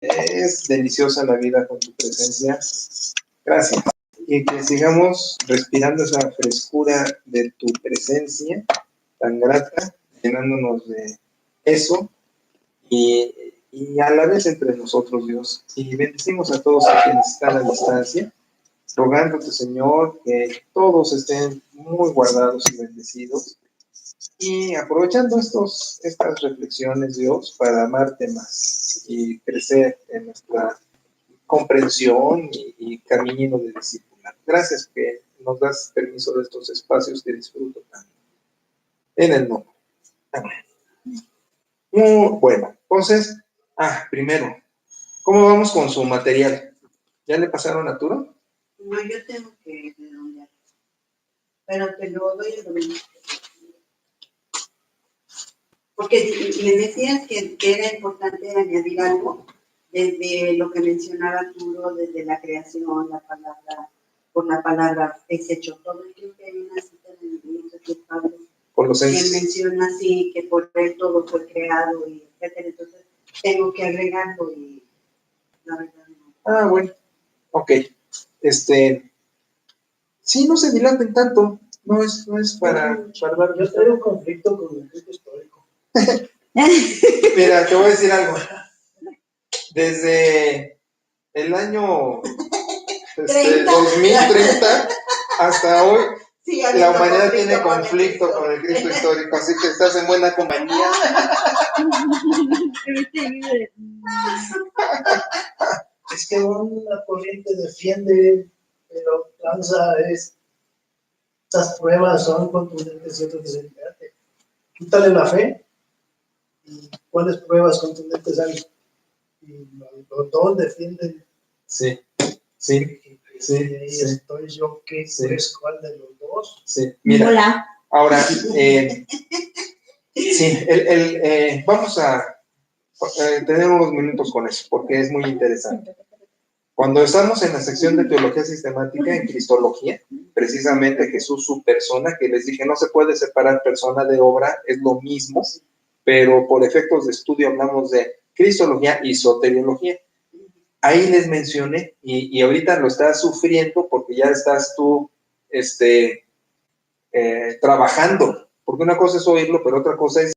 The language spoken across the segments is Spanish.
Es deliciosa la vida con tu presencia. Gracias. Y que sigamos respirando esa frescura de tu presencia tan grata, llenándonos de eso y a la vez entre nosotros, Dios. Y bendecimos a todos a quienes están a distancia, rogándote, Señor, que todos estén muy guardados y bendecidos. Y aprovechando estas reflexiones, Dios, para amarte más y crecer en nuestra comprensión y camino de disciplina. Gracias que nos das permiso de estos espacios que disfruto tanto. En el nombre. Amén. Muy bueno. Entonces, primero, ¿cómo vamos con su material? ¿Ya le pasaron a Turo? No, yo tengo que redondear. Pero te lo doy el domingo. Porque me decías que era importante añadir algo desde lo que mencionaba Arturo, desde la creación, la palabra, por la palabra es hecho todo. Creo que hay una cita en el libro de Pablo que menciona así, que por él todo fue creado, y etcétera. Entonces tengo que agregarlo y la verdad no. Bueno, ok. Sí, no se dilaten tanto. No es para dar. Yo tengo un conflicto con el Cristo histórico. Mira, te voy a decir algo. Desde el año 2030 hasta hoy, sí, la humanidad tiene conflicto con el Cristo histórico, así que estás en buena compañía. Es que una corriente defiende, pero lanza estas pruebas son contundentes y otros dicen, espérate, quítale la fe. ¿Y cuáles pruebas contundentes hay? Y los dos defienden. Sí. Y ahí estoy yo, ¿qué es cuál de los dos? Sí, mira. Hola. Ahora, vamos a tener unos minutos con eso, porque es muy interesante. Cuando estamos en la sección de teología sistemática, en cristología, precisamente Jesús, su persona, que les dije, no se puede separar persona de obra, es lo mismo, pero por efectos de estudio hablamos de cristología y soteriología. Ahí les mencioné, y ahorita lo estás sufriendo porque ya estás tú trabajando, porque una cosa es oírlo, pero otra cosa es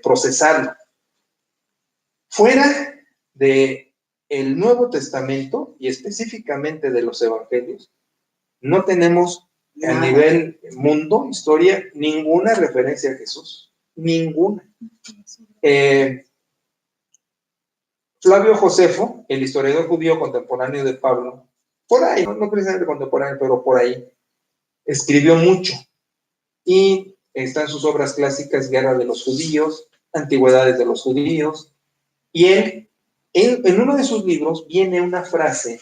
procesarlo. Fuera de el Nuevo Testamento y específicamente de los Evangelios, no tenemos a nivel mundo, historia, ninguna referencia a Jesús, ninguna. Flavio Josefo, el historiador judío contemporáneo de Pablo, por ahí, no precisamente contemporáneo, pero por ahí, escribió mucho. Y están sus obras clásicas, Guerra de los Judíos, Antigüedades de los Judíos. Y él, en uno de sus libros, viene una frase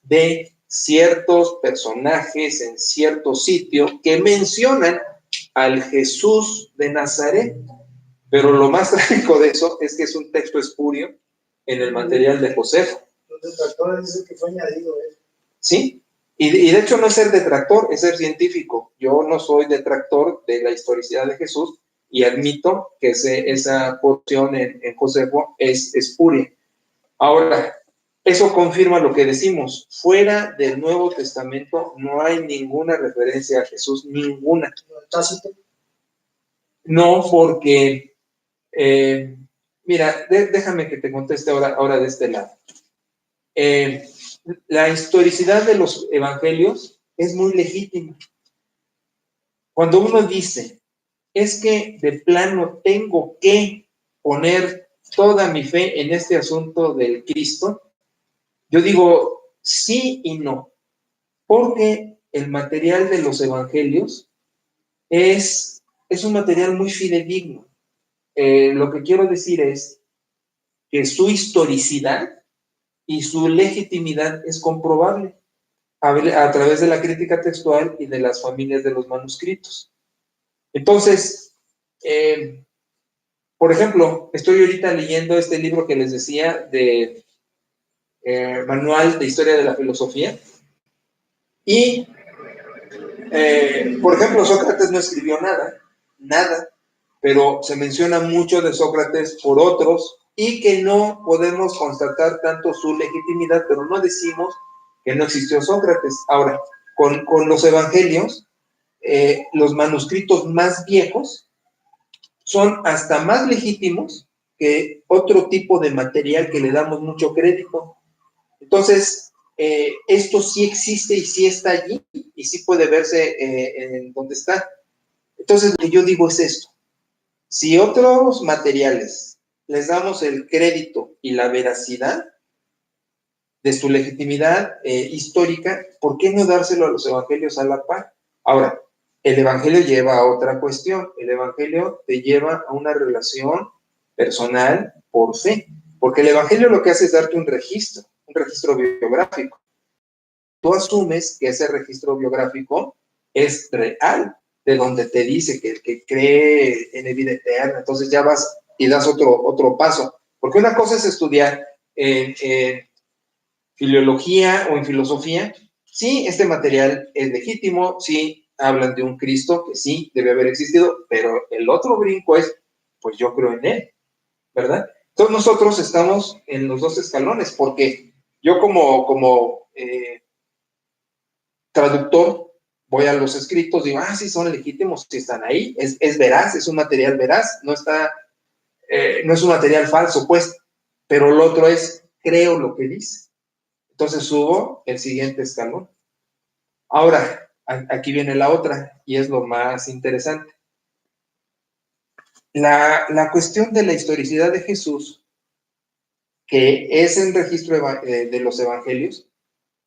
de ciertos personajes en cierto sitio que mencionan al Jesús de Nazaret. Pero lo más trágico de eso es que es un texto espurio en el material de Josefo. Los detractores dicen que fue añadido él. Sí, y de hecho no es ser detractor, es ser científico. Yo no soy detractor de la historicidad de Jesús y admito que esa porción en Josefo es espuria. Ahora, eso confirma lo que decimos. Fuera del Nuevo Testamento no hay ninguna referencia a Jesús, ninguna. No, porque... mira, déjame que te conteste ahora de este lado. La historicidad de los evangelios es muy legítima. Cuando uno dice, es que de plano tengo que poner toda mi fe en este asunto del Cristo, yo digo sí y no, porque el material de los evangelios es un material muy fidedigno. Lo que quiero decir es que su historicidad y su legitimidad es comprobable a través de la crítica textual y de las familias de los manuscritos. Entonces, por ejemplo, estoy ahorita leyendo este libro que les decía de Manual de Historia de la Filosofía y, por ejemplo, Sócrates no escribió nada, pero se menciona mucho de Sócrates por otros y que no podemos constatar tanto su legitimidad, pero no decimos que no existió Sócrates. Ahora, con los evangelios, los manuscritos más viejos son hasta más legítimos que otro tipo de material que le damos mucho crédito. Entonces, esto sí existe y sí está allí y sí puede verse en donde está. Entonces, lo que yo digo es esto. Si otros materiales les damos el crédito y la veracidad de su legitimidad histórica, ¿por qué no dárselo a los evangelios a la par? Ahora, el evangelio lleva a otra cuestión. El evangelio te lleva a una relación personal por fe, porque el evangelio lo que hace es darte un registro biográfico. Tú asumes que ese registro biográfico es real, de donde te dice que el que cree en vida eterna, entonces ya vas y das otro paso. Porque una cosa es estudiar en filología o en filosofía, sí, este material es legítimo, sí, hablan de un Cristo que sí debe haber existido, pero el otro brinco es, pues yo creo en él, ¿verdad? Entonces nosotros estamos en los dos escalones, porque yo como traductor voy a los escritos, digo, sí son legítimos, sí están ahí, es veraz, es un material veraz, no es un material falso, pues, pero lo otro es, creo lo que dice. Entonces subo el siguiente escalón. Ahora, aquí viene la otra, y es lo más interesante. La cuestión de la historicidad de Jesús, que es el registro de los evangelios,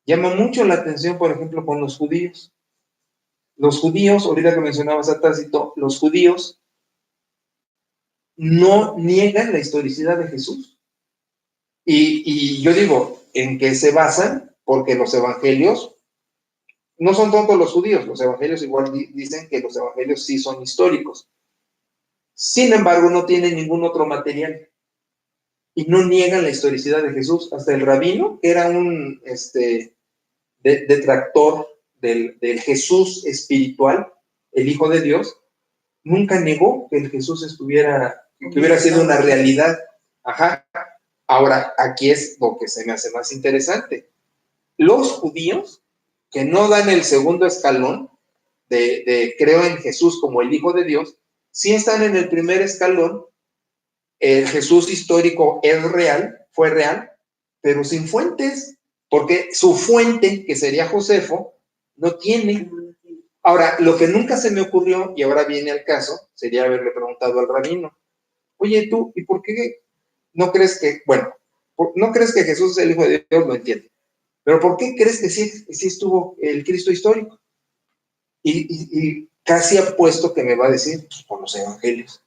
llama mucho la atención, por ejemplo, con los judíos. Los judíos, ahorita que mencionabas a Tácito, los judíos no niegan la historicidad de Jesús. Y yo digo, ¿en qué se basan? Porque los evangelios no son tontos los judíos, los evangelios igual dicen que los evangelios sí son históricos. Sin embargo, no tienen ningún otro material y no niegan la historicidad de Jesús. Hasta el rabino, que era un detractor del Jesús espiritual, el Hijo de Dios, nunca negó que el Jesús que hubiera sido una realidad. Ajá. Ahora, aquí es lo que se me hace más interesante. Los judíos, que no dan el segundo escalón de creo en Jesús como el Hijo de Dios, sí están en el primer escalón. El Jesús histórico es real, fue real, pero sin fuentes, porque su fuente, que sería Josefo, no tiene. Ahora, lo que nunca se me ocurrió, y ahora viene al caso, sería haberle preguntado al rabino, oye tú, ¿y por qué no crees no crees que Jesús es el Hijo de Dios? Lo entiendo. Pero ¿por qué crees que sí estuvo el Cristo histórico? Y casi apuesto que me va a decir, pues, por los evangelios,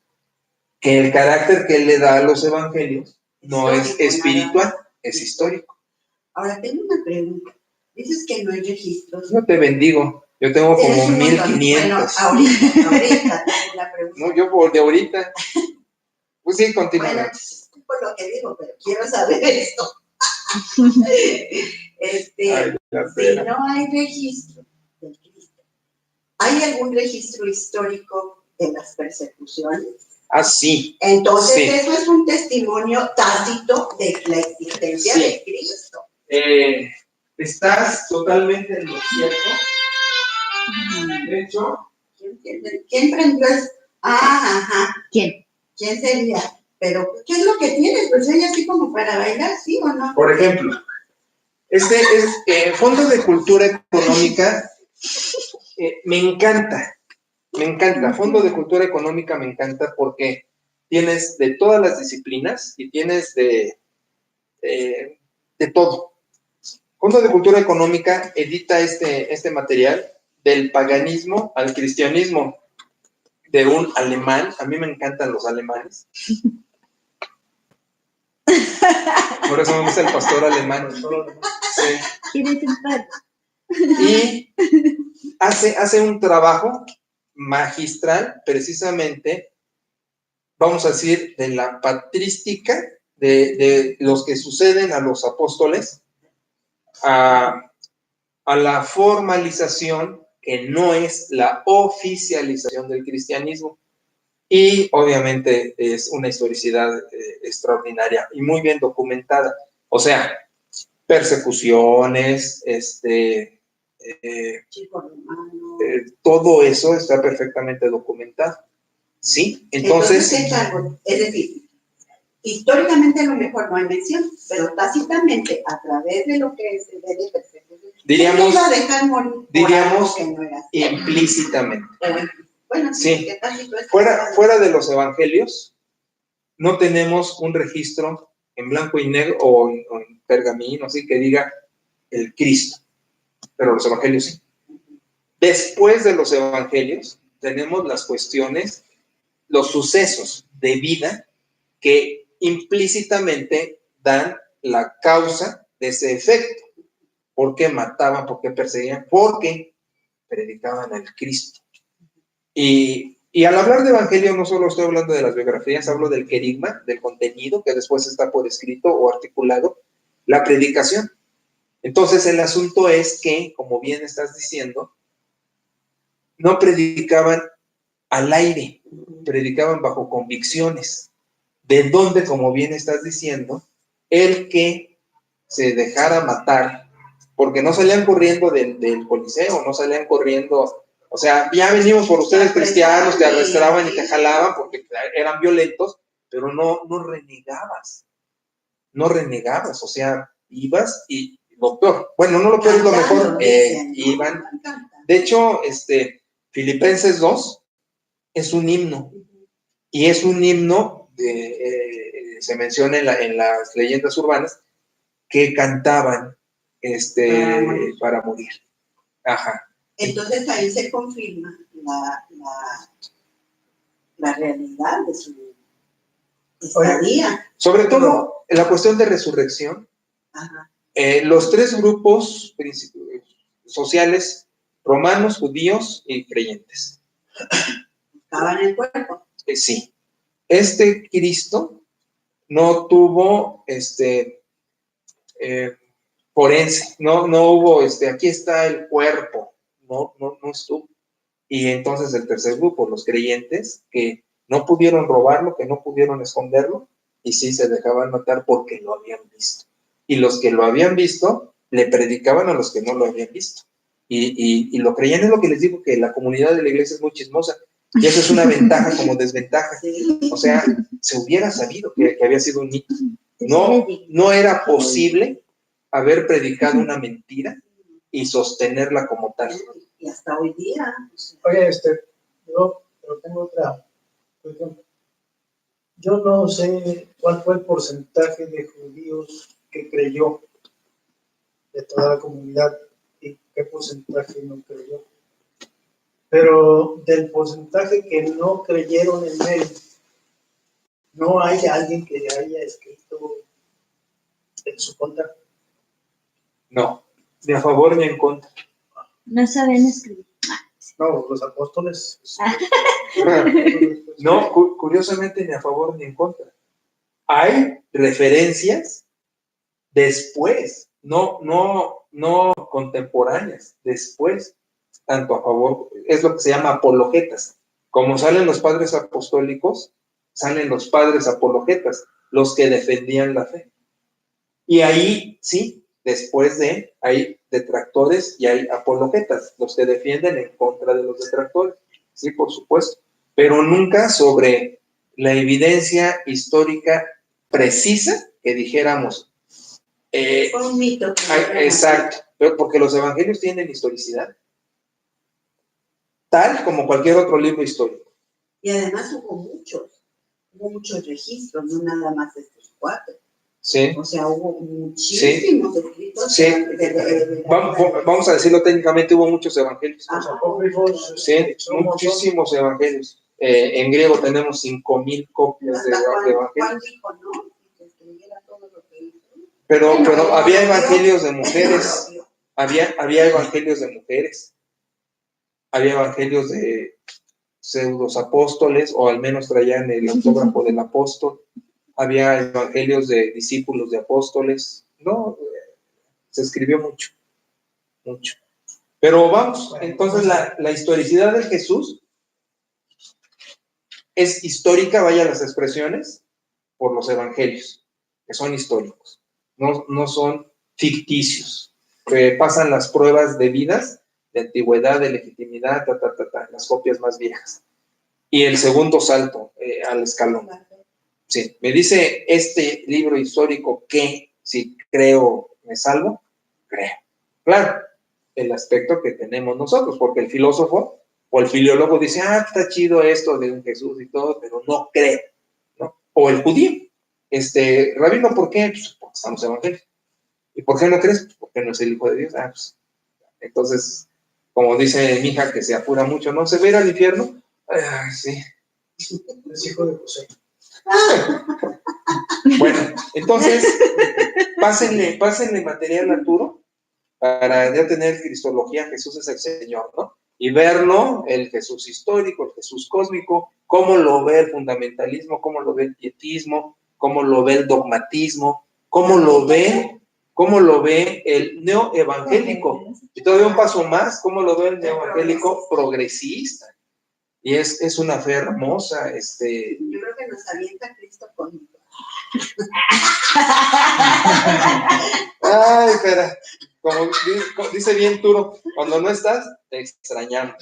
que el carácter que él le da a los evangelios no es espiritual, es histórico. Ahora, tengo una pregunta. Dices que no hay registros. No te bendigo. Yo tengo como 1500. Bueno, ahorita tengo una pregunta. No, yo por de ahorita. Pues sí, continúa. Bueno, disculpo lo que digo, pero quiero saber esto. Si no hay registro del Cristo, ¿hay algún registro histórico de las persecuciones? Sí. Entonces, sí. Eso es un testimonio tácito de la existencia de Cristo. Estás totalmente en lo cierto. De hecho, ¿Quién prendió eso? Ajá. ¿Quién? ¿Quién sería? Pero, ¿qué es lo que tienes? Pues ella así como para bailar, ¿sí o no? Por ejemplo, este es Fondo de Cultura Económica. Me encanta. Fondo de Cultura Económica me encanta porque tienes de todas las disciplinas y tienes de todo. Fondo de Cultura Económica edita este material del paganismo al cristianismo de un alemán. A mí me encantan los alemanes. Por eso me gusta el pastor alemán. Sí. ¿Quieres entrar? Y hace un trabajo magistral, precisamente, vamos a decir, de la patrística de los que suceden a los apóstoles, a la formalización, que no es la oficialización del cristianismo. Y obviamente es una historicidad extraordinaria y muy bien documentada. O sea, persecuciones, Chico romano. todo eso está perfectamente documentado. ¿Sí? Entonces es algo, es decir, históricamente a lo mejor no hay mención, pero tácitamente, a través de lo que se ve de persecución, diríamos, iba a dejar morir por diríamos algo que no era así. implícitamente. Bueno, Sí. que tácito es Fuera de los evangelios, no tenemos un registro en blanco y negro o en pergamino, así que diga el Cristo, pero los evangelios sí. Después de los evangelios, tenemos las cuestiones, los sucesos de vida que implícitamente dan la causa de ese efecto. ¿Por qué mataban? ¿Por qué perseguían? Porque predicaban al Cristo. Y al hablar de evangelio no solo estoy hablando de las biografías, hablo del querigma, del contenido que después está por escrito o articulado, la predicación. Entonces el asunto es que, como bien estás diciendo, no predicaban al aire, predicaban bajo convicciones. De donde, como bien estás diciendo, el que se dejara matar, porque no salían corriendo del Coliseo, no salían corriendo, o sea, ya venimos por ustedes cristianos, te arrastraban y te jalaban porque eran violentos, pero no renegabas, o sea, ibas y lo peor, bueno, no lo peor es lo mejor, iban. De hecho, Filipenses 2 es un himno, y es un himno, se menciona en las leyendas urbanas, que cantaban para morir. Ajá. Entonces ahí se confirma la realidad de su estadía. Sobre todo en la cuestión de resurrección, Ajá. Los tres grupos sociales, romanos, judíos y creyentes. Buscaban el cuerpo. Sí. Este Cristo no tuvo forense, no hubo aquí está el cuerpo, no estuvo. Y entonces el tercer grupo, los creyentes, que no pudieron robarlo, que no pudieron esconderlo, y sí se dejaban matar porque lo habían visto. Y los que lo habían visto le predicaban a los que no lo habían visto. Y lo creían, es lo que les digo, que la comunidad de la iglesia es muy chismosa. Y eso es una ventaja como desventaja. O sea, se hubiera sabido que había sido un mito. No era posible haber predicado una mentira y sostenerla como tal. Y hasta hoy día. Oye, yo tengo otra cuestión. Yo no sé cuál fue el porcentaje de judíos que creyó de toda la comunidad y qué porcentaje no creyó. Pero del porcentaje que no creyeron en él, no hay alguien que haya escrito en su contra. No, ni a favor ni en contra. No saben escribir. No, los apóstoles. No, curiosamente ni a favor ni en contra. Hay referencias después, no contemporáneas, después, tanto a favor, es lo que se llama apologetas. Como salen los padres apostólicos, salen los padres apologetas, los que defendían la fe. Y ahí, sí, después hay detractores y hay apologetas, los que defienden en contra de los detractores, sí, por supuesto, pero nunca sobre la evidencia histórica precisa que dijéramos. Fue un mito. Exacto, pero porque los evangelios tienen historicidad, tal como cualquier otro libro histórico. Y además hubo muchos registros, no nada más estos 4. Sí. O sea, hubo muchísimos escritos. Sí. Vamos a decirlo técnicamente, hubo muchos evangelios. Sí, muchísimos evangelios. En griego tenemos 5,000 copias de evangelios. Juan dijo, ¿no? Que escribiera todo lo que hizo. Pero había evangelios de mujeres. Había evangelios de mujeres. Había evangelios de pseudos apóstoles, o al menos traían el autógrafo del apóstol. Había evangelios de discípulos de apóstoles. No, se escribió mucho. Pero vamos, entonces la historicidad de Jesús es histórica, vaya las expresiones, por los evangelios, que son históricos, no son ficticios, que pasan las pruebas debidas de antigüedad, de legitimidad, las copias más viejas. Y el segundo salto al escalón. Sí, me dice este libro histórico que si creo me salvo, creo. Claro, el aspecto que tenemos nosotros, porque el filósofo o el filólogo dice, está chido esto de un Jesús y todo, pero no creo, ¿no? O el judío, rabino, ¿por qué? Pues porque estamos evangelios. ¿Y por qué no crees? Pues porque no es el Hijo de Dios. Pues, entonces, como dice mi hija que se apura mucho, ¿no? ¿Se va a ir al infierno? Sí. Es hijo de José. Bueno, entonces, pásenle material Arturo para ya tener cristología, Jesús es el Señor, ¿no? Y verlo, el Jesús histórico, el Jesús cósmico, cómo lo ve el fundamentalismo, cómo lo ve el pietismo, cómo lo ve el dogmatismo, cómo lo ve el neoevangélico. Y todavía un paso más, cómo lo ve el neoevangélico progresista. Y es una fe hermosa. Yo creo que nos avienta Cristo cósmico. Ay, espera. Como dice bien Turo, cuando no estás, te extrañamos.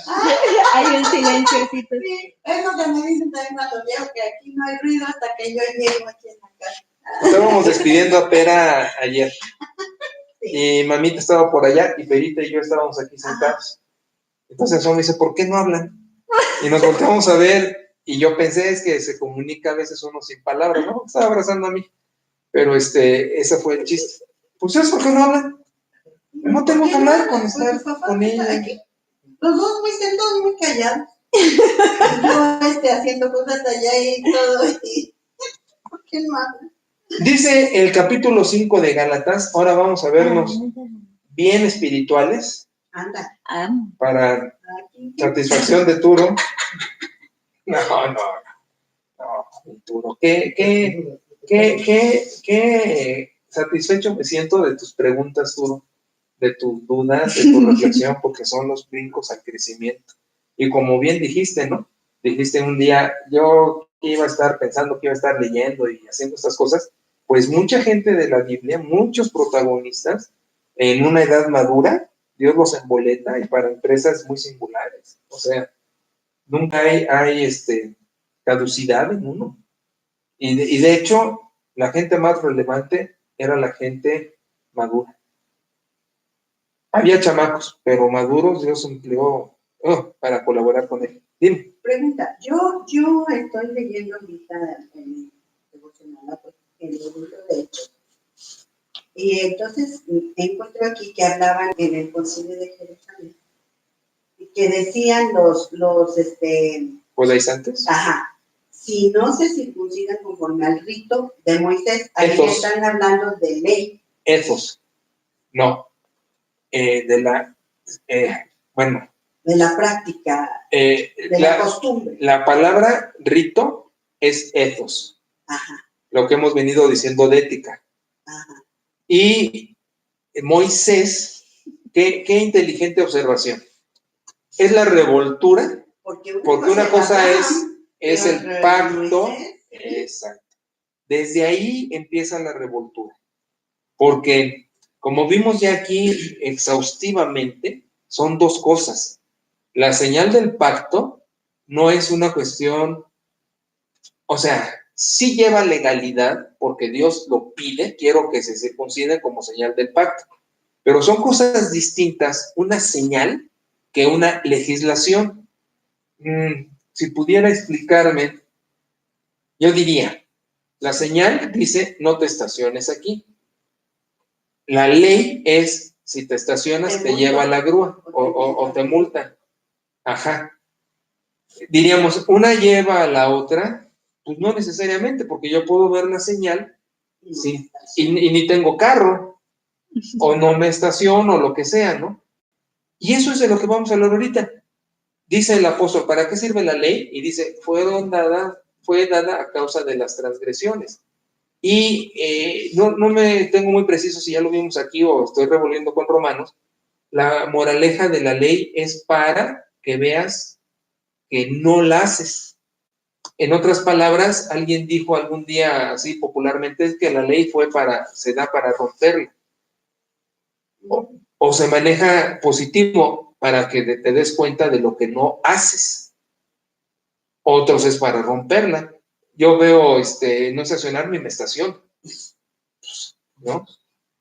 Hay un silenciocito. Sí, es lo que me dicen también cuando veo que aquí no hay ruido hasta que yo llego aquí en la casa. Estábamos despidiendo a Pera ayer. Sí. Y mamita estaba por allá y Perita y yo estábamos aquí sentados. Entonces eso me dice, ¿por qué no hablan? Y nos volteamos a ver y yo pensé, es que se comunica a veces uno sin palabras, ¿no? Estaba abrazando a mí. Pero ese fue el chiste. Pues es porque no hablan. No tengo que hablar con estar con ella. Los dos muy sentados, muy callados. Yo haciendo cosas allá y todo. ¿Por qué no hablan? Dice el capítulo 5 de Gálatas, ahora vamos a vernos bien espirituales. Anda. Para satisfacción de Turo. No, Turo. ¿Qué satisfecho me siento de tus preguntas, Turo, de tus dudas, de tu reflexión, porque son los brincos al crecimiento. Y como bien dijiste, ¿no? Dijiste un día, yo iba a estar pensando que iba a estar leyendo y haciendo estas cosas, pues mucha gente de la Biblia, muchos protagonistas, en una edad madura, Dios los emboleta y para empresas muy singulares. O sea, nunca hay caducidad en uno. Y de hecho, la gente más relevante era la gente madura. Había chamacos, pero maduros Dios empleó para colaborar con él. Dime. Pregunta, yo estoy leyendo ahorita en devocional, en el libro de Hechos. Y entonces encuentro aquí que hablaban en el Concilio de Jerusalén y que decían los ¿Judaizantes? Ajá, si no se circuncidan conforme al rito de Moisés, ahí están hablando de ley. Esos, no, de la práctica, de la costumbre. La palabra rito es ethos. Ajá. Lo que hemos venido diciendo de ética. Ajá. Y Moisés, qué inteligente observación. Es la revoltura, porque una cosa es el pacto. Exacto. Desde ahí empieza la revoltura. Porque, como vimos ya aquí exhaustivamente, son dos cosas. La señal del pacto no es una cuestión, o sea, sí lleva legalidad, porque Dios lo pide, quiero que se circuncide como señal del pacto, pero son cosas distintas, una señal que una legislación. Si pudiera explicarme, yo diría, la señal dice, no te estaciones aquí. La ley es, si te estacionas, te lleva a la grúa o te multan. Ajá. Diríamos, una lleva a la otra, pues no necesariamente, porque yo puedo ver la señal y ni tengo carro, o no me estaciono, o lo que sea, ¿no? Y eso es de lo que vamos a hablar ahorita. Dice el apóstol, ¿para qué sirve la ley? Y dice, fue dada a causa de las transgresiones. Y no me tengo muy preciso si ya lo vimos aquí o estoy revolviendo con Romanos. La moraleja de la ley es para que veas que no la haces. En otras palabras, alguien dijo algún día así popularmente es que la ley se da para romperla. O se maneja positivo para que te des cuenta de lo que no haces. Otros es para romperla. Yo veo no estacionarme y me estaciono, ¿no?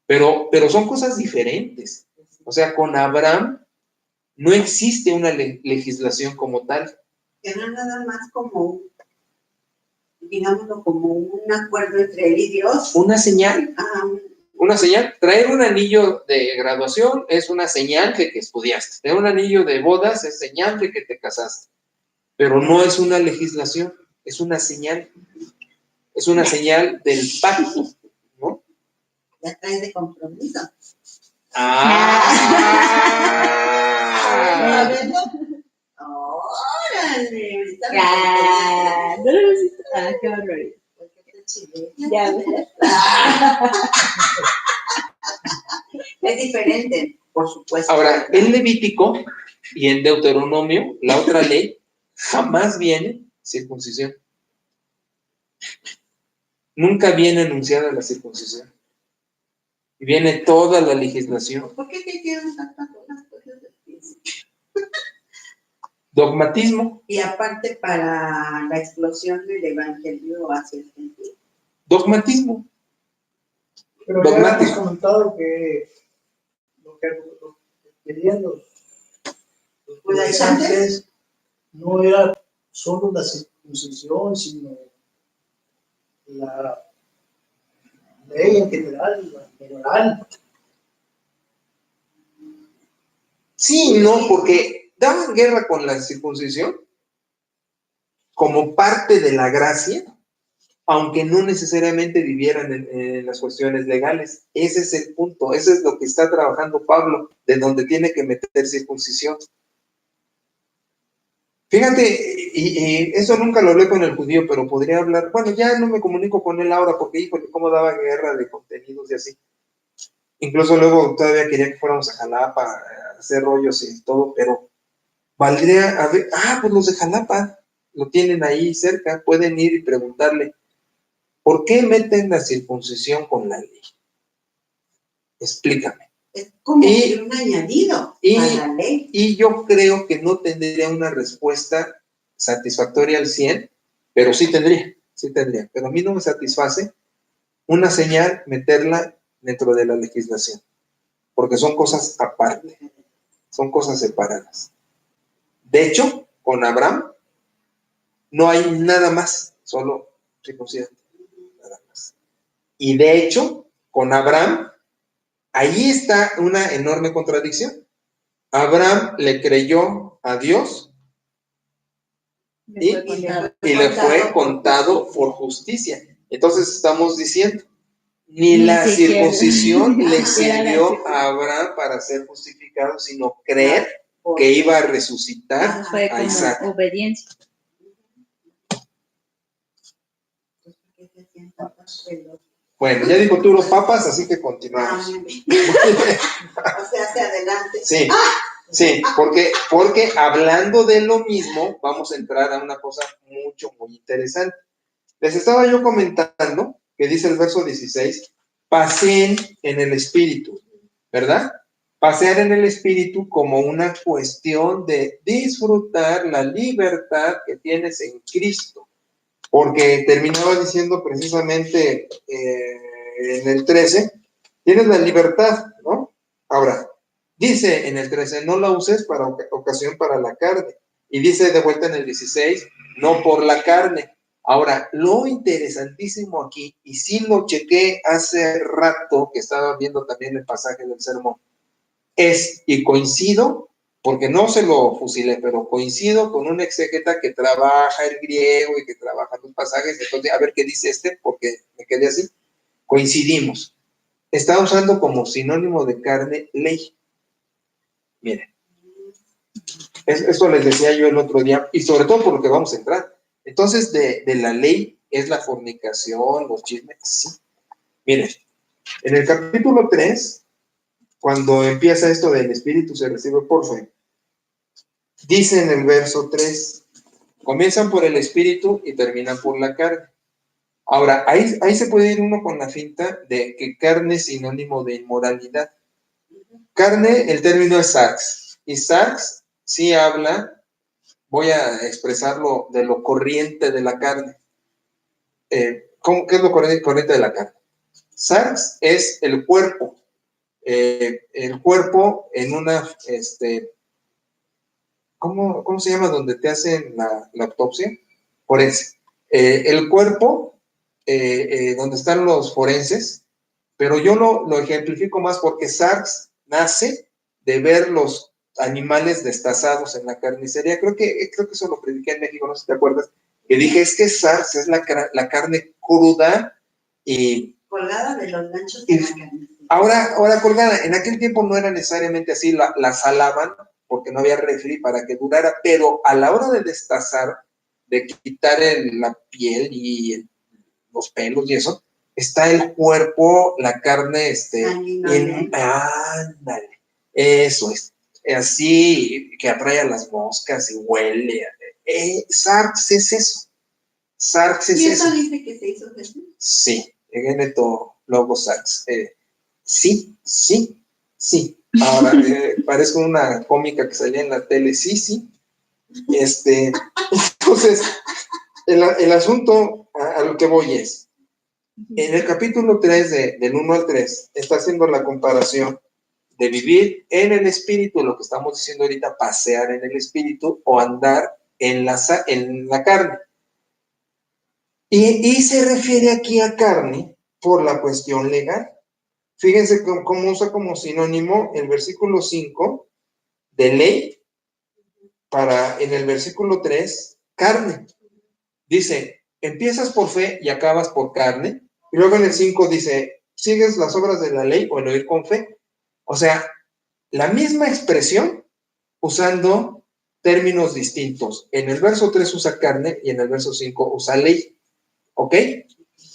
Pero son cosas diferentes. O sea, con Abraham no existe una legislación como tal. Que no es nada más como, digámoslo, como un acuerdo entre él y Dios. Una señal. Ah, Una señal. Traer un anillo de graduación es una señal de que estudiaste. Traer un anillo de bodas es señal de que te casaste. Pero no es una legislación, es una señal. Es una señal del pacto, ¿no? ya traes de compromiso. ¡Ah! ¡Órale! Ahorita me Ah, no lo hiciste. Ah, qué barbaridad. ¿Por qué te chilé? Ya ves. Es diferente, por supuesto. Ahora, en Levítico y en Deuteronomio, la otra ley, jamás viene circuncisión. Nunca viene anunciada la circuncisión. Y viene toda la legislación. ¿Por qué te hicieron tantas cosas del principio? Dogmatismo. Y aparte para la explosión del evangelio hacia el gentil. Dogmatismo. Pero ya Dogmático. hemos comentado que lo que querían los judaizantes no era solo la circuncisión, sino la ley en general, la moral. Sí, no, porque daban guerra con la circuncisión como parte de la gracia, aunque no necesariamente vivieran en las cuestiones legales. Ese es el punto, ese es lo que está trabajando Pablo, de donde tiene que meter circuncisión. Fíjate, y eso nunca lo hablé con el judío, pero podría hablar, bueno, ya no me comunico con él ahora, porque híjole, cómo daba guerra de contenidos y así. Incluso luego todavía quería que fuéramos a Jalapa a hacer rollos y todo, pero valdría, a ver, pues los de Jalapa lo tienen ahí cerca, pueden ir y preguntarle, ¿por qué meten la circuncisión con la ley? Explícame. Es como un añadido a la ley. Y yo creo que no tendría una respuesta satisfactoria al 100, pero sí tendría. Pero a mí no me satisface una señal meterla dentro de la legislación, porque son cosas aparte, son cosas separadas. De hecho, con Abraham no hay nada más, solo circuncisión, nada más. Y de hecho, con Abraham, ahí está una enorme contradicción. Abraham le creyó a Dios y le fue contado por justicia. Entonces estamos diciendo, ni la circuncisión le sirvió a Abraham para ser justificado, sino creer que iba a resucitar Fue a Isaac. como obediencia. Bueno, ya dijo Turo papas, así que continuamos. O sea, hacia adelante. Sí, porque hablando de lo mismo, vamos a entrar a una cosa muy interesante. Les estaba yo comentando que dice el verso 16, paseen en el espíritu, ¿verdad? Pasear en el espíritu como una cuestión de disfrutar la libertad que tienes en Cristo. Porque terminaba diciendo precisamente en el 13, tienes la libertad, ¿no? Ahora, dice en el 13, no la uses para ocasión para la carne. Y dice de vuelta en el 16, no por la carne. Ahora, lo interesantísimo aquí, y sí lo chequé hace rato que estaba viendo también el pasaje del sermón, es, y coincido, porque no se lo fusilé, pero coincido con un exégeta que trabaja el griego y que trabaja los pasajes, entonces a ver qué dice porque me quedé así, coincidimos. Está usando como sinónimo de carne ley. Miren, esto les decía yo el otro día, y sobre todo por lo que vamos a entrar. Entonces, de la ley es la fornicación, los chismes, sí. Miren, en el capítulo 3, cuando empieza esto del Espíritu se recibe por fe, dice en el verso 3, Comienzan por el espíritu y terminan por la carne. Ahora, ahí se puede ir uno con la finta de que carne es sinónimo de inmoralidad. Carne, el término es sarx, y sarx sí habla, voy a expresarlo, de lo corriente de la carne. ¿Qué es lo corriente de la carne? Sarx es el cuerpo en una, ¿cómo se llama donde te hacen la autopsia? Forense. El cuerpo, donde están los forenses, pero yo lo ejemplifico más porque sarx nace de ver los animales destazados en la carnicería. Creo que eso lo prediqué en México, no sé si te acuerdas, que dije, es que sarx es la carne cruda y... Colgada de los ganchos de la carne. Ahora colgada, en aquel tiempo no era necesariamente así, la salaban porque no había refri para que durara, pero a la hora de destazar, de quitar la piel y los pelos y eso, está el cuerpo, la carne, ándale, eso es, así que atrae a las moscas y huele. Sarx es eso. Sarx es eso. ¿Y eso dice que se hizo Jesús? Sí, Geneto Logo Sarx. Sí. Ahora, parezco una cómica que salía en la tele, sí. Entonces, el asunto a lo que voy es, en el capítulo 3, del 1 al 3, está haciendo la comparación de vivir en el espíritu, lo que estamos diciendo ahorita, pasear en el espíritu o andar en la carne. Y se refiere aquí a carne por la cuestión legal. Fíjense cómo usa como sinónimo el versículo 5 de ley para en el versículo 3, carne. Dice, empiezas por fe y acabas por carne. Y luego en el 5 dice, ¿sigues las obras de la ley o el oír con fe? O sea, la misma expresión usando términos distintos. En el verso 3 usa carne y en el verso 5 usa ley. ¿Ok?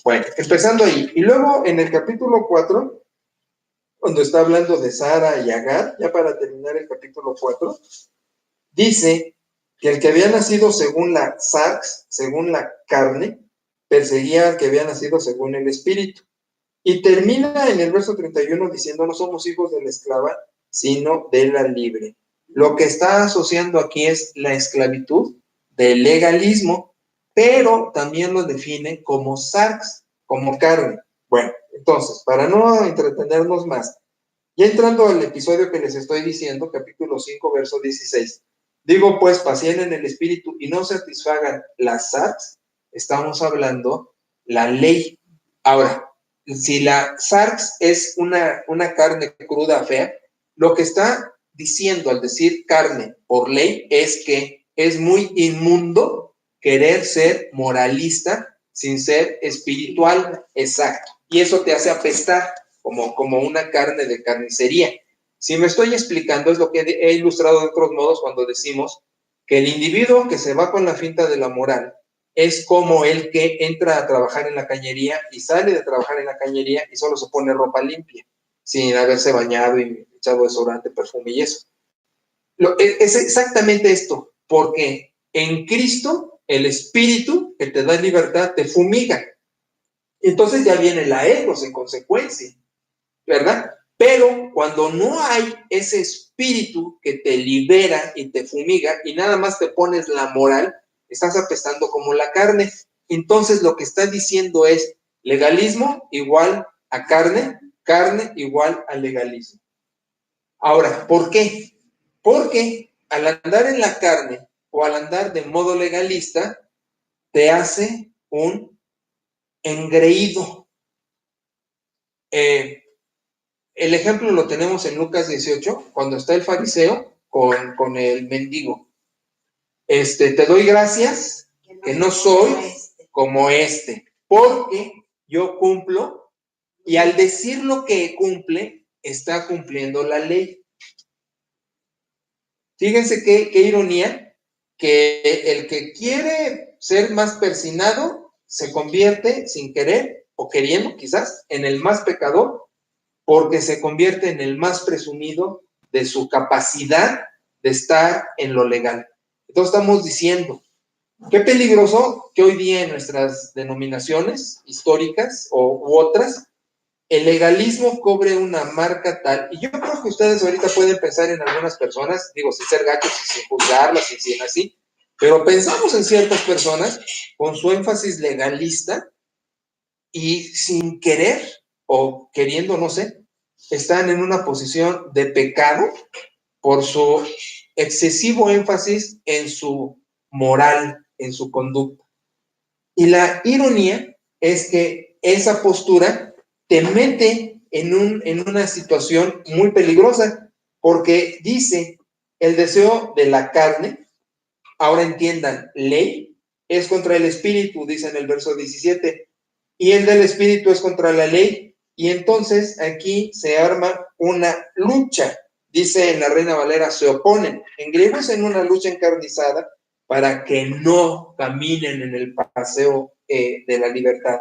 Bueno, empezando ahí. Y luego en el capítulo 4, cuando está hablando de Sara y Agar, ya para terminar el capítulo 4, dice que el que había nacido según la sarx, según la carne, perseguía al que había nacido según el espíritu. Y termina en el verso 31 diciendo, no somos hijos de la esclava, sino de la libre. Lo que está asociando aquí es la esclavitud del legalismo, pero también lo define como sarx, como carne. Bueno, entonces, para no entretenernos más, ya entrando al episodio que les estoy diciendo, capítulo 5, verso 16, digo pues, paseen en el espíritu y no satisfagan las sarx, estamos hablando la ley. Ahora, si la sarx es una carne cruda, fea, lo que está diciendo al decir carne por ley es que es muy inmundo querer ser moralista sin ser espiritual, exacto. Y eso te hace apestar como una carne de carnicería. Si me estoy explicando, es lo que he ilustrado de otros modos cuando decimos que el individuo que se va con la finta de la moral es como el que entra a trabajar en la cañería y sale de trabajar en la cañería y solo se pone ropa limpia, sin haberse bañado y echado desodorante, perfume y eso. Es exactamente esto, porque en Cristo el Espíritu que te da libertad te fumiga. Entonces ya viene la egos en consecuencia, ¿verdad? Pero cuando no hay ese espíritu que te libera y te fumiga y nada más te pones la moral, estás apestando como la carne. Entonces lo que está diciendo es legalismo igual a carne, carne igual a legalismo. Ahora, ¿por qué? Porque al andar en la carne o al andar de modo legalista, te hace un engreído. El ejemplo lo tenemos en Lucas 18, cuando está el fariseo con el mendigo. Te doy gracias que no soy como porque yo cumplo, y al decir lo que cumple, está cumpliendo la ley. Fíjense qué ironía, que el que quiere ser más persinado se convierte sin querer o queriendo quizás en el más pecador, porque se convierte en el más presumido de su capacidad de estar en lo legal. Entonces estamos diciendo Qué peligroso que hoy día en nuestras denominaciones históricas u otras, el legalismo cobre una marca tal, y yo creo que ustedes ahorita pueden pensar en algunas personas, digo, sin ser gachos y sin juzgarlas y sin así, pero pensamos en ciertas personas con su énfasis legalista y sin querer o queriendo, no sé, están en una posición de pecado por su excesivo énfasis en su moral, en su conducta. Y la ironía es que esa postura te mete en una situación muy peligrosa, porque dice, el deseo de la carne, ahora entiendan, ley, es contra el espíritu, dice en el verso 17, y el del espíritu es contra la ley, y entonces aquí se arma una lucha, dice en la Reina Valera, se oponen, en griego es en una lucha encarnizada, para que no caminen en el paseo de la libertad.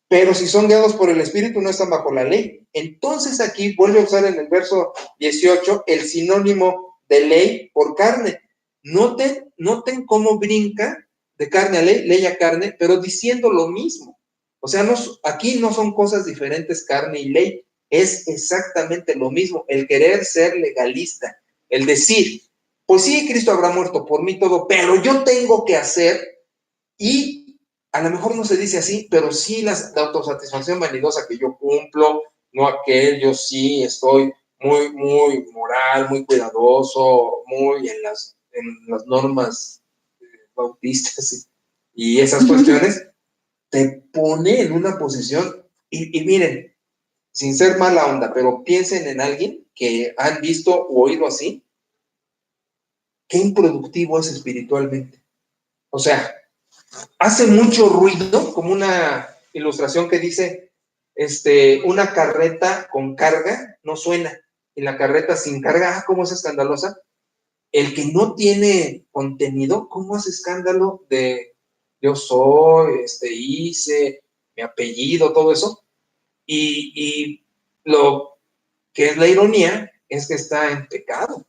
Pero si son guiados por el Espíritu, no están bajo la ley. Entonces aquí vuelve a usar en el verso 18 el sinónimo de ley por carne. Noten cómo brinca de carne a ley, ley a carne, pero diciendo lo mismo. O sea, aquí no son cosas diferentes carne y ley, es exactamente lo mismo, el querer ser legalista, el decir, pues sí, Cristo habrá muerto por mí todo, pero yo tengo que hacer, y a lo mejor no se dice así, pero sí la autosatisfacción vanidosa que yo cumplo, no aquel, yo sí estoy muy moral, muy cuidadoso, muy en las normas bautistas y esas cuestiones, te pone en una posición, y miren, sin ser mala onda, pero piensen en alguien que han visto o oído así, qué improductivo es espiritualmente. O sea, hace mucho ruido, como una ilustración que dice, una carreta con carga no suena, y la carreta sin carga, ¿cómo es escandalosa? El que no tiene contenido, ¿cómo hace escándalo de yo soy, hice, mi apellido, todo eso? Y lo que es la ironía es que está en pecado.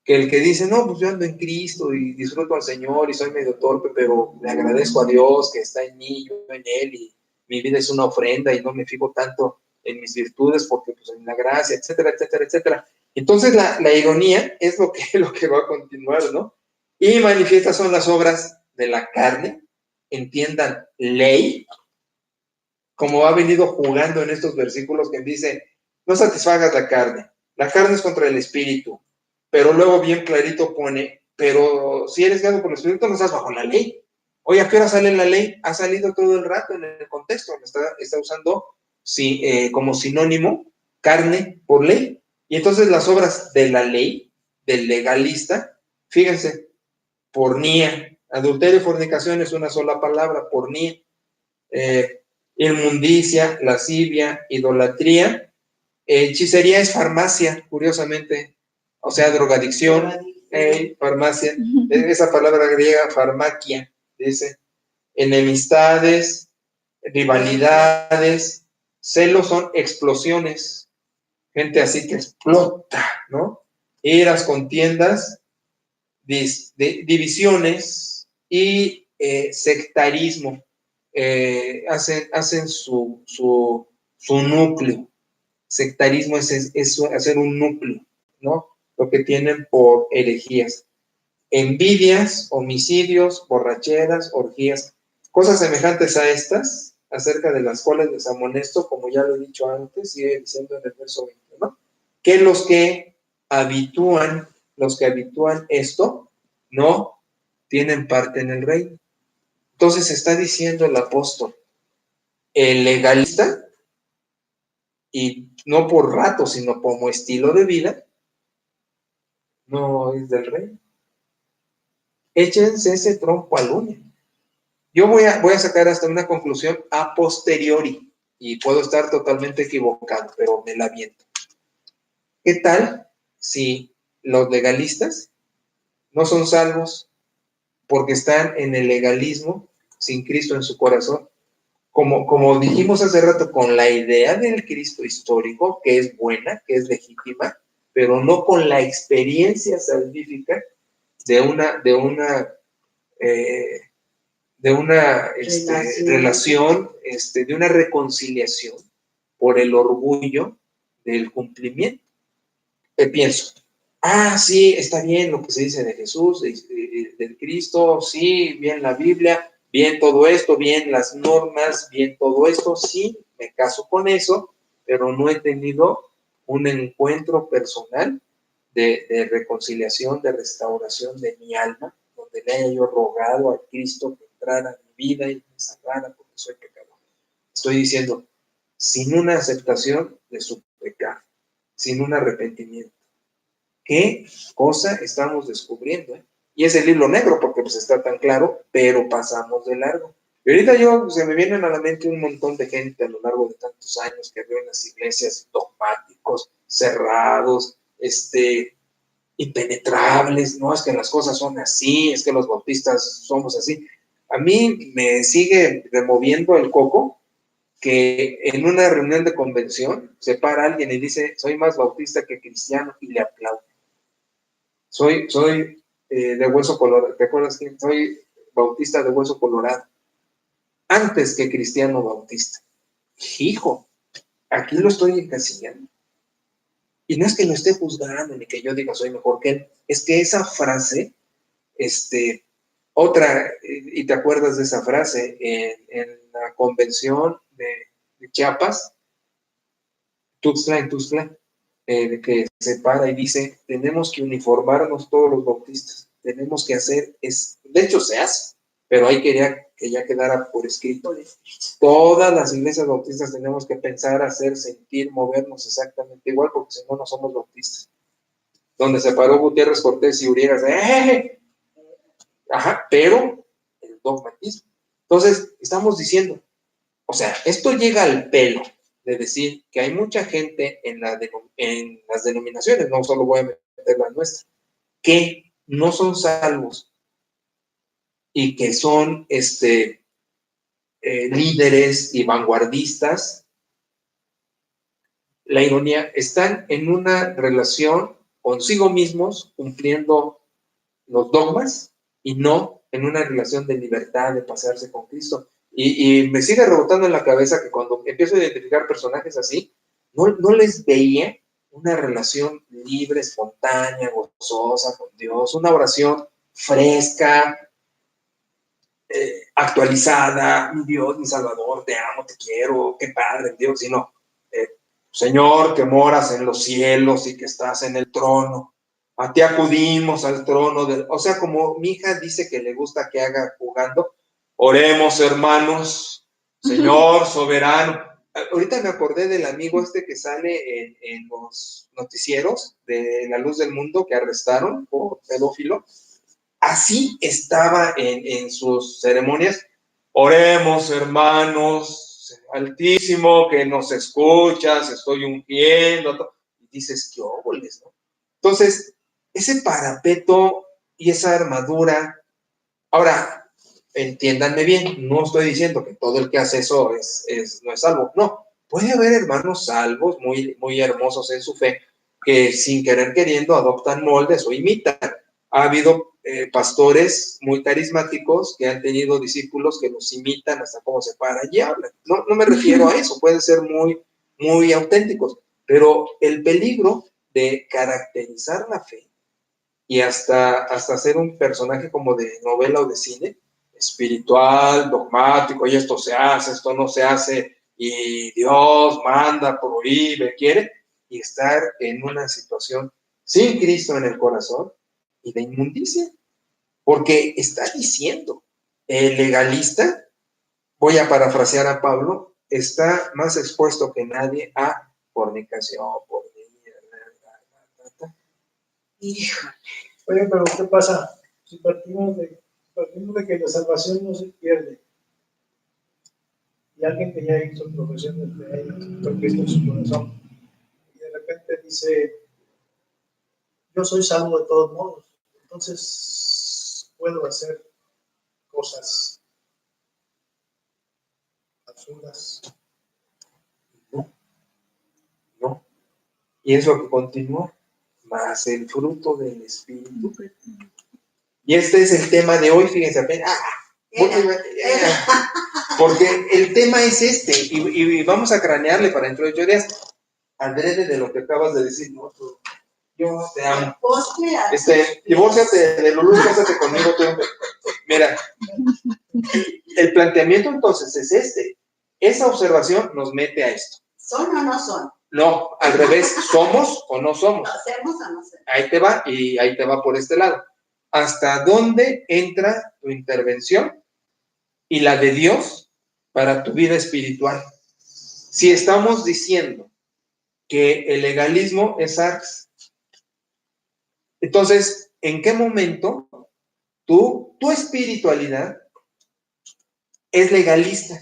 Que el que dice, no, pues yo ando en Cristo y disfruto al Señor y soy medio torpe, pero le agradezco a Dios que está en mí, yo en Él, y mi vida es una ofrenda y no me fijo tanto en mis virtudes porque pues en la gracia, etcétera, etcétera, etcétera. Entonces la ironía es lo que va a continuar, ¿no? Y manifiestas son las obras de la carne, entiendan, ley, como ha venido jugando en estos versículos que dice, no satisfagas la carne es contra el espíritu, pero luego bien clarito pone, pero si eres guiado por el espíritu no estás bajo la ley. Oye, ¿a qué hora sale la ley? Ha salido todo el rato en el contexto, está usando como sinónimo carne por ley. Y entonces las obras de la ley, del legalista, fíjense, pornía, adulterio y fornicación es una sola palabra, pornía, inmundicia, lascivia, idolatría. Hechicería es farmacia, curiosamente, o sea, drogadicción, farmacia, esa palabra griega, farmaquia, dice, enemistades, rivalidades, celos son explosiones, gente así que explota, ¿no? Iras, contiendas, divisiones y sectarismo. Hacen su núcleo. Sectarismo es hacer un núcleo, ¿no? Lo que tienen por herejías. Envidias, homicidios, borracheras, orgías, cosas semejantes a estas, acerca de las cuales les amonesto, como ya lo he dicho antes, sigue diciendo en el verso 20, ¿no? Que los que habitúan esto, no tienen parte en el reino. Entonces está diciendo el apóstol, el legalista, y no por rato, sino como estilo de vida, no es del reino. Échense ese trompo al uña. Yo voy a sacar hasta una conclusión a posteriori, y puedo estar totalmente equivocado, pero me la aviento. ¿Qué tal si los legalistas no son salvos porque están en el legalismo sin Cristo en su corazón? Como dijimos hace rato, con la idea del Cristo histórico, que es buena, que es legítima, pero no con la experiencia salvífica de una de una relación, de una reconciliación por el orgullo del cumplimiento. Pienso, sí, está bien lo que se dice de Jesús, del Cristo, sí, bien la Biblia, bien todo esto, bien las normas, bien todo esto, sí, me caso con eso, pero no he tenido un encuentro personal de reconciliación, de restauración de mi alma, donde le haya yo rogado a Cristo que entrara a mi vida y me salvara porque soy pecador. Estoy diciendo, sin una aceptación de su pecado, sin un arrepentimiento. ¿Qué cosa estamos descubriendo? Y es el hilo negro porque pues está tan claro, pero pasamos de largo. Y ahorita se me vienen a la mente un montón de gente a lo largo de tantos años que veo en las iglesias dogmáticos, cerrados, impenetrables, no, es que las cosas son así, es que los bautistas somos así. A mí me sigue removiendo el coco que en una reunión de convención se para alguien y dice, soy más bautista que cristiano, y le aplaude. Soy de hueso colorado, ¿te acuerdas que soy bautista de hueso colorado? Antes que cristiano bautista. Hijo, aquí lo estoy encasillando. Y no es que lo esté juzgando ni que yo diga soy mejor que él, es que esa frase, otra, y te acuerdas de esa frase, en la convención de Chiapas, Tuxtla, que se para y dice, tenemos que uniformarnos todos los bautistas, tenemos que hacer, de hecho se hace, pero ahí quería que ya quedara por escrito. Todas las iglesias bautistas tenemos que pensar, hacer, sentir, movernos exactamente igual, porque si no, no somos bautistas. Donde se paró Gutiérrez Cortés y Uriel, ajá, pero el dogmatismo. Entonces, estamos diciendo, o sea, esto llega al pelo de decir que hay mucha gente en las denominaciones, no solo voy a meter la nuestra, que no son salvos y que son líderes y vanguardistas. La ironía, están en una relación consigo mismos, cumpliendo los dogmas, y no en una relación de libertad, de pasearse con Cristo. Y me sigue rebotando en la cabeza que cuando empiezo a identificar personajes así, no les veía una relación libre, espontánea, gozosa con Dios, una oración fresca, actualizada, mi Dios, mi Salvador, te amo, te quiero, qué padre, Dios, sino, Señor, que moras en los cielos y que estás en el trono, a ti acudimos al trono, o sea, como mi hija dice que le gusta que haga jugando, oremos, hermanos, Señor soberano. Ahorita me acordé del amigo que sale en los noticieros de La Luz del Mundo, que arrestaron por pedófilo. Así estaba en sus ceremonias. Oremos, hermanos, Altísimo, que nos escuchas, estoy ungiendo. Y dices, qué óboles, ¿no? Entonces, ese parapeto y esa armadura. Ahora, entiéndanme bien, no estoy diciendo que todo el que hace eso no es salvo. No, puede haber hermanos salvos, muy, muy hermosos en su fe, que sin querer queriendo adoptan moldes o imitan. Ha habido pastores muy carismáticos que han tenido discípulos que los imitan hasta cómo se paran y hablan. No me refiero a eso, pueden ser muy, muy auténticos, pero el peligro de caracterizar la fe y hasta ser un personaje como de novela o de cine, espiritual, dogmático, y esto se hace, esto no se hace, y Dios manda, prohíbe, quiere, y estar en una situación sin Cristo en el corazón y de inmundicia, porque está diciendo, el legalista, voy a parafrasear a Pablo, está más expuesto que nadie a fornicación, Híjole. Oye, pero ¿qué pasa? Si partimos de que la salvación no se pierde, y alguien que ya hizo profesión de fe y aceptó a Cristo en su corazón, y de repente dice, yo soy salvo de todos modos, entonces puedo hacer cosas absurdas. No. Y es lo que continúa, más el fruto del Espíritu Y este es el tema de hoy, fíjense apenas. Porque el tema es este, y vamos a cranearle para dentro de 8 días. Adrede de lo que acabas de decir, ¿no? Yo te amo. Divórciate de Lulú, cásate conmigo. Tú. Mira, el planteamiento entonces es este. Esa observación nos mete a esto. ¿Son o no son? No, al revés, ¿somos o no somos? ¿Hacemos o no hacemos? Ahí te va, y ahí te va por este lado. ¿Hasta dónde entra tu intervención y la de Dios para tu vida espiritual? Si estamos diciendo que el legalismo es arx, entonces, ¿en qué momento tu espiritualidad es legalista?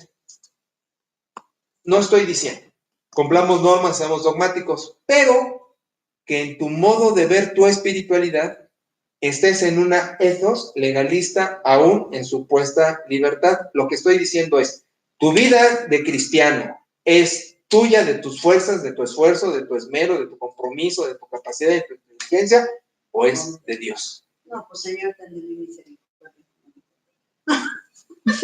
No estoy diciendo, cumplamos normas, seamos dogmáticos, pero que en tu modo de ver tu espiritualidad estés en una ethos legalista aún en supuesta libertad. Lo que estoy diciendo es, tu vida de cristiano es tuya de tus fuerzas, de tu esfuerzo, de tu esmero, de tu compromiso, de tu capacidad, de tu inteligencia, o es de Dios. No, pues Señor, ten de mi misericordia.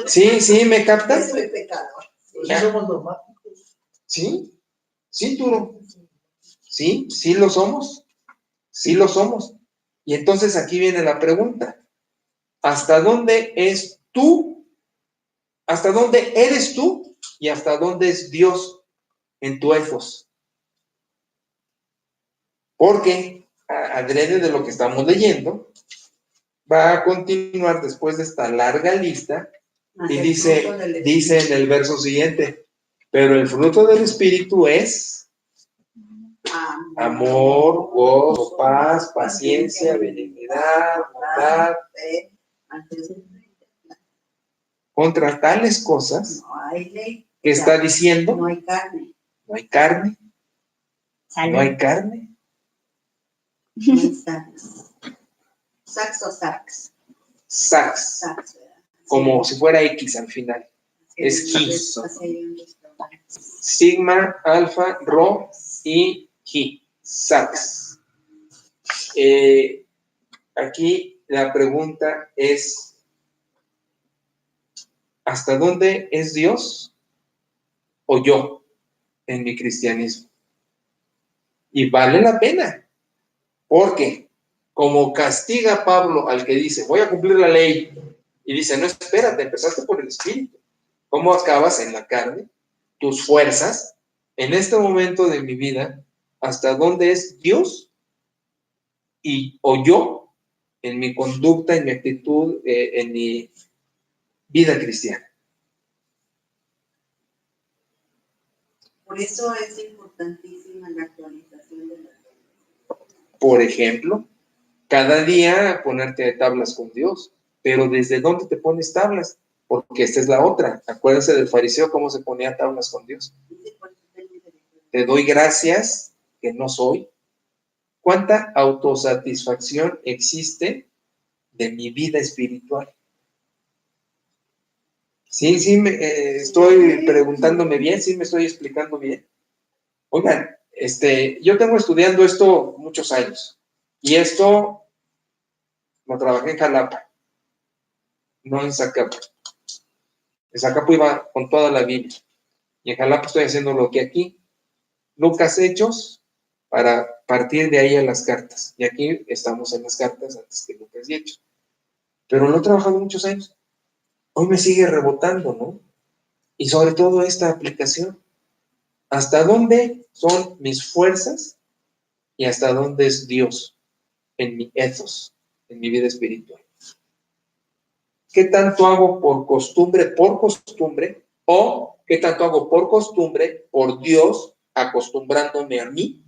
Sí, ¿me captas? Soy pecador. Pues sí somos dogmáticos. Sí, Turo. Sí lo somos. Sí lo somos. Y entonces aquí viene la pregunta. ¿Hasta dónde es tú? ¿Hasta dónde eres tú? ¿Y hasta dónde es Dios en tu ethos? Porque, adrede de lo que estamos leyendo, va a continuar después de esta larga lista y dice en el verso siguiente, pero el fruto del Espíritu es amor, gozo, paz, paciencia, benignidad, bondad. Contra tales cosas No hay ley. que está diciendo, No hay carne. no hay carne, no hay carne. No hay sax. Sax o sax. Sax, Sax, ¿verdad? como si fuera X al final. Es Ki. Sigma, alfa, rho y Ki. Sax. Aquí la pregunta es, ¿hasta dónde es Dios o yo en mi cristianismo? Y vale la pena, porque como castiga Pablo al que dice, voy a cumplir la ley, y dice, no, espérate, empezaste por el Espíritu. ¿Cómo acabas en la carne? Tus fuerzas, en este momento de mi vida, ¿hasta dónde es Dios o yo en mi conducta, en mi actitud, en mi vida cristiana? Por eso es importantísima la actualización de la ley. Por ejemplo, cada día ponerte a tablas con Dios, pero ¿desde dónde te pones tablas? Porque esta es la otra. Acuérdense del fariseo cómo se ponía tablas con Dios. Te doy gracias que no soy. ¿Cuánta autosatisfacción existe de mi vida espiritual? Sí, estoy preguntándome bien, sí me estoy explicando bien. Oigan, yo tengo estudiando esto muchos años, y esto lo trabajé en Jalapa, no en Zacapu. En Zacapu iba con toda la Biblia, y en Jalapa estoy haciendo lo que aquí, Lucas, Hechos, para partir de ahí a las cartas. Y aquí estamos en las cartas antes que Lucas y Hechos. Pero lo he trabajado muchos años. Hoy me sigue rebotando, ¿no? Y sobre todo esta aplicación. ¿Hasta dónde son mis fuerzas y hasta dónde es Dios en mi ethos, en mi vida espiritual? ¿Qué tanto hago por costumbre, o qué tanto hago por costumbre, por Dios, acostumbrándome a mí?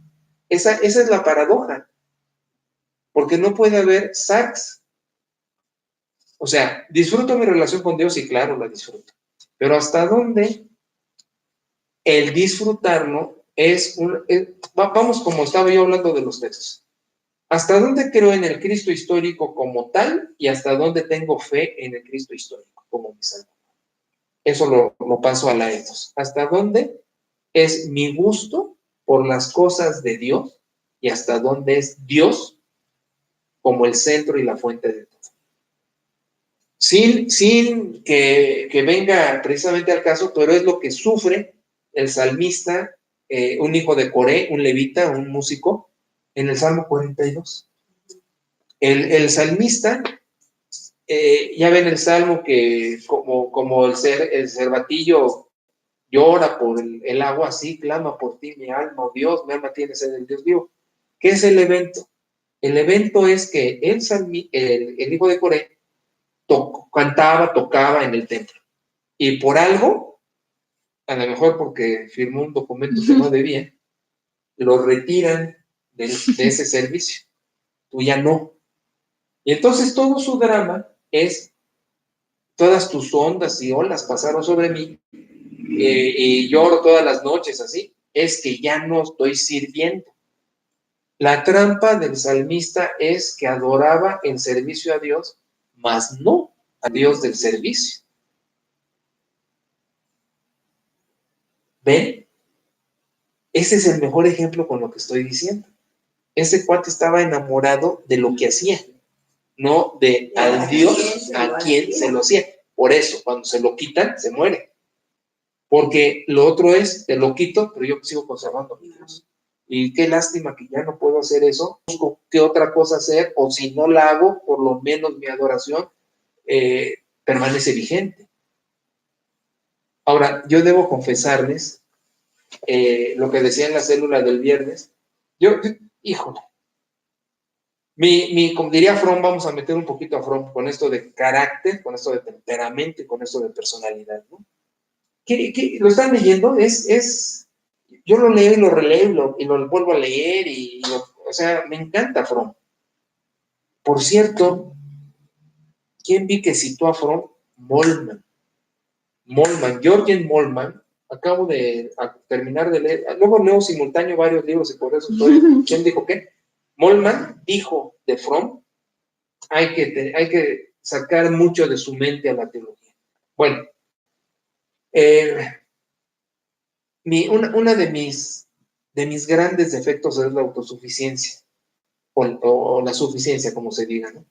Esa es la paradoja, porque no puede haber sax. O sea, disfruto mi relación con Dios y claro, la disfruto, pero ¿hasta dónde el disfrutarlo vamos como estaba yo hablando de los textos? ¿Hasta dónde creo en el Cristo histórico como tal y hasta dónde tengo fe en el Cristo histórico como mi Salvador? Eso lo paso a la ethos. ¿Hasta dónde es mi gusto por las cosas de Dios y hasta dónde es Dios como el centro y la fuente de todo? sin que venga precisamente al caso, pero es lo que sufre el salmista, un hijo de Coré, un levita, un músico, en el Salmo 42. El salmista, ya ven el Salmo que como el cervatillo llora por el agua, así clama por ti mi alma, oh Dios, mi alma tiene sed del Dios vivo. ¿Qué es el evento? El evento es que el hijo de Coré cantaba, tocaba en el templo. Y por algo, a lo mejor porque firmó un documento que no debía, lo retiran de ese servicio. Tú ya no. Y entonces todo su drama es, todas tus ondas y olas pasaron sobre mí, y lloro todas las noches así, es que ya no estoy sirviendo. La trampa del salmista es que adoraba en servicio a Dios, mas no a Dios del servicio. ¿Ven? Ese es el mejor ejemplo con lo que estoy diciendo. Ese cuate estaba enamorado de lo que hacía, no de al Dios a quien se lo hacía. Por eso, cuando se lo quitan, se muere. Porque lo otro es, te lo quito, pero yo sigo conservando mi Dios. Y qué lástima que ya no puedo hacer eso. Busco qué otra cosa hacer, o si no la hago, por lo menos mi adoración permanece vigente. Ahora, yo debo confesarles lo que decía en la célula del viernes. Híjole, como diría Fromm, vamos a meter un poquito a Fromm con esto de carácter, con esto de temperamento y con esto de personalidad, ¿no? ¿Qué lo están leyendo? Yo lo leo y lo releo y lo vuelvo a leer o sea, me encanta Fromm. Por cierto, ¿quién vi que citó a Fromm? Molman, Georgen Molman. Acabo de terminar de leer, luego leo simultáneo varios libros y por eso estoy. ¿Quién dijo qué? Molman dijo de Fromm, hay que sacar mucho de su mente a la teología. Bueno, una de mis grandes defectos es la autosuficiencia, o la suficiencia, como se diga, ¿no?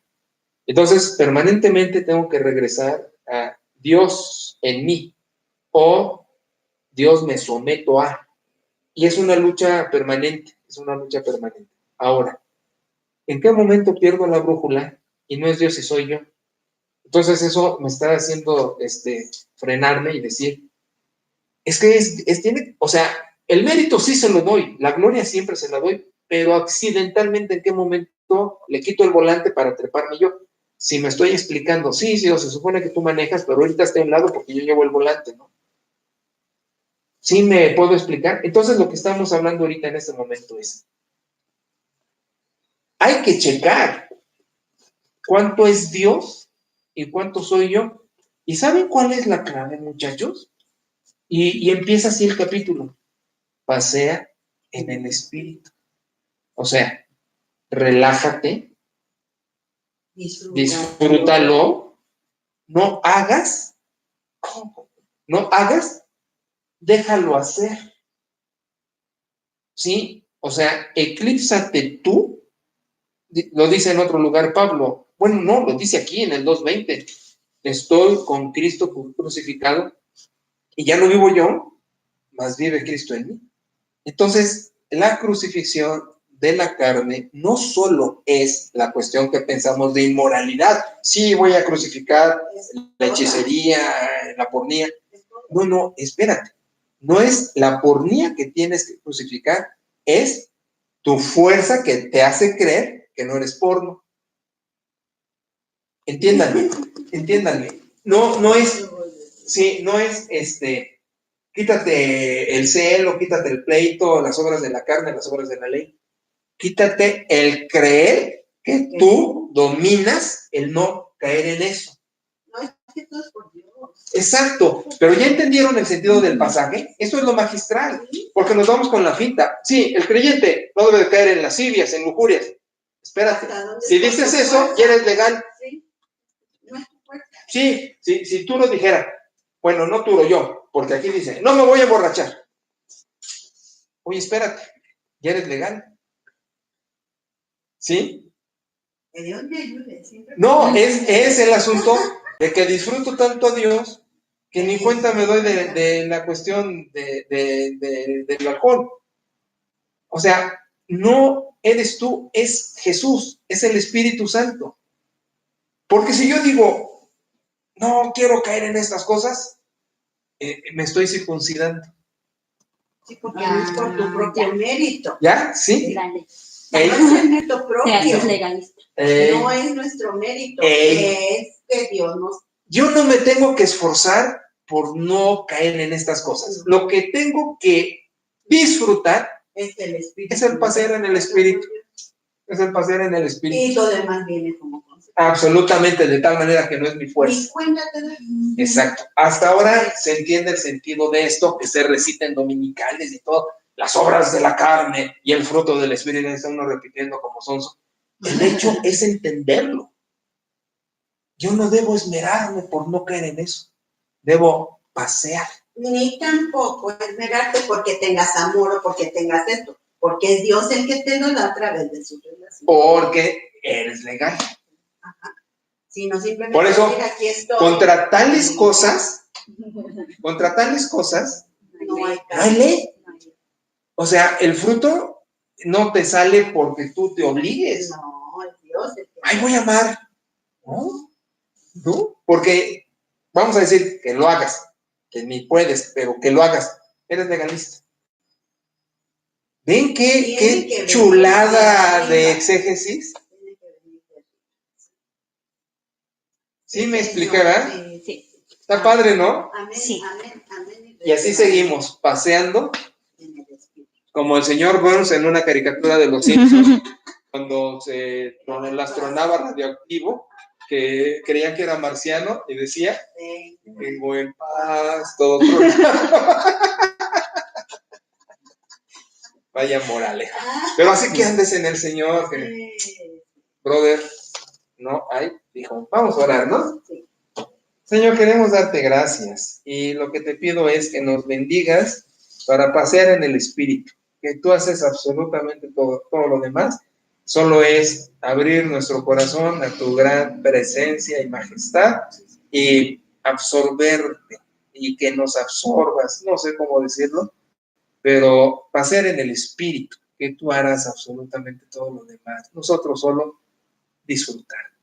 Entonces, permanentemente tengo que regresar a Dios en mí, o Dios me someto a. Y es una lucha permanente, Ahora, ¿en qué momento pierdo la brújula y no es Dios y soy yo? Entonces eso me está haciendo frenarme y decir, es que tiene, o sea, el mérito sí se lo doy, la gloria siempre se la doy, pero accidentalmente en qué momento le quito el volante para treparme yo. Si me estoy explicando, sí, se supone que tú manejas, pero ahorita estoy a un lado porque yo llevo el volante, ¿no? ¿Sí me puedo explicar? Entonces lo que estamos hablando ahorita en este momento es, hay que checar cuánto es Dios y cuánto soy yo. ¿Y saben cuál es la clave, muchachos? Y empieza así el capítulo. Pasea en el espíritu. O sea, relájate, disfrútalo, no hagas, déjalo hacer. ¿Sí? O sea, eclípsate tú, lo dice en otro lugar Pablo. Bueno, no, lo dice aquí en el 2:20. Estoy con Cristo crucificado y ya no vivo yo, mas vive Cristo en mí. Entonces, la crucifixión de la carne no solo es la cuestión que pensamos de inmoralidad. Sí, voy a crucificar la hechicería, la pornía. No, espérate. No es la pornía que tienes que crucificar, es tu fuerza que te hace creer que no eres porno. Entiéndanme. No es, sí, no es quítate el celo, quítate el pleito, las obras de la carne, las obras de la ley. Quítate el creer que tú dominas el no caer en eso. No, es que todo es por Dios. Exacto, pero ya entendieron el sentido del pasaje. Eso es lo magistral, porque nos vamos con la finta. Sí, el creyente no debe caer en lascivias, en lujurias. Espérate, si dices eso, ya eres legal. Sí, no es tu fuerza. Sí, si tú lo dijeras, bueno, no tú o yo, porque aquí dice, no me voy a emborrachar. Oye, espérate, ya eres legal. ¿Sí? Que Dios me ayude. Siempre No, es el asunto de que disfruto tanto a Dios que ni cuenta me doy de la cuestión del alcohol. O sea, no eres tú, es Jesús, es el Espíritu Santo. Porque si yo digo, no quiero caer en estas cosas, me estoy circuncidando. Sí, porque no es por tu propio mérito. ¿Ya? ¿Sí? Dale. No es el mérito Te propio. haces legalista. No es nuestro mérito. Es que Dios nos... Yo no me tengo que esforzar por no caer en estas cosas. Lo que tengo que disfrutar Es el Espíritu. es el pasear en el Espíritu. Es el pasear en el Espíritu. Y lo demás viene como consecuencia. Absolutamente, de tal manera que no es mi Ni fuerza. cuenta te das. Exacto. Hasta ahora se entiende el sentido de esto, que se recita en dominicales y todo. Las obras de la carne y el fruto del Espíritu, está uno repitiendo como sonso. El hecho es entenderlo. Yo no debo esmerarme por no caer en eso. Debo pasear. Ni tampoco esmerarte porque tengas amor o porque tengas esto. Porque es Dios el que te lo da a través de su relación. Porque eres legal. Sino simplemente Por eso, decir, aquí estoy. contra tales cosas, No hay no hay ley. O sea, el fruto no te sale porque tú te obligues. No, es Dios el que... Ay, voy a amar. ¿No? ¿No? Porque vamos a decir que lo hagas, que ni puedes, pero que lo hagas. Eres legalista. ¿Ven qué chulada de exégesis? ¿Sí me explicará? Sí. Está padre, ¿no? Amén, Sí. amén, amén. Y así seguimos, paseando, En el Espíritu. como el señor Burns en una caricatura de los Simpsons, cuando se las tronaba radioactivo, que creían que era marciano, y decía, vengo en paz, todo tronado. Vaya moraleja. Pero así que andes en el Señor, que, brother, no hay, dijo, vamos a orar, ¿no? Sí. Señor, queremos darte gracias, y lo que te pido es que nos bendigas para pasear en el Espíritu, que tú haces absolutamente todo lo demás, solo es abrir nuestro corazón a tu gran presencia y majestad y absorberte y que nos absorbas, no sé cómo decirlo, pero pasear en el Espíritu, que tú harás absolutamente todo lo demás, nosotros solo disfrutarte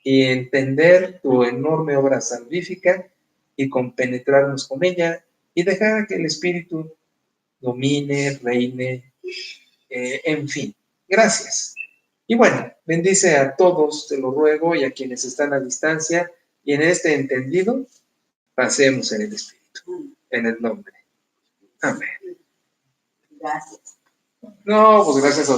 y entender tu enorme obra salvífica y compenetrarnos con ella y dejar que el Espíritu domine, reine, en fin. Gracias. Y bueno, bendice a todos, te lo ruego, y a quienes están a distancia, y en este entendido, pasemos en el Espíritu, en el nombre. Amén. Gracias. No, pues gracias a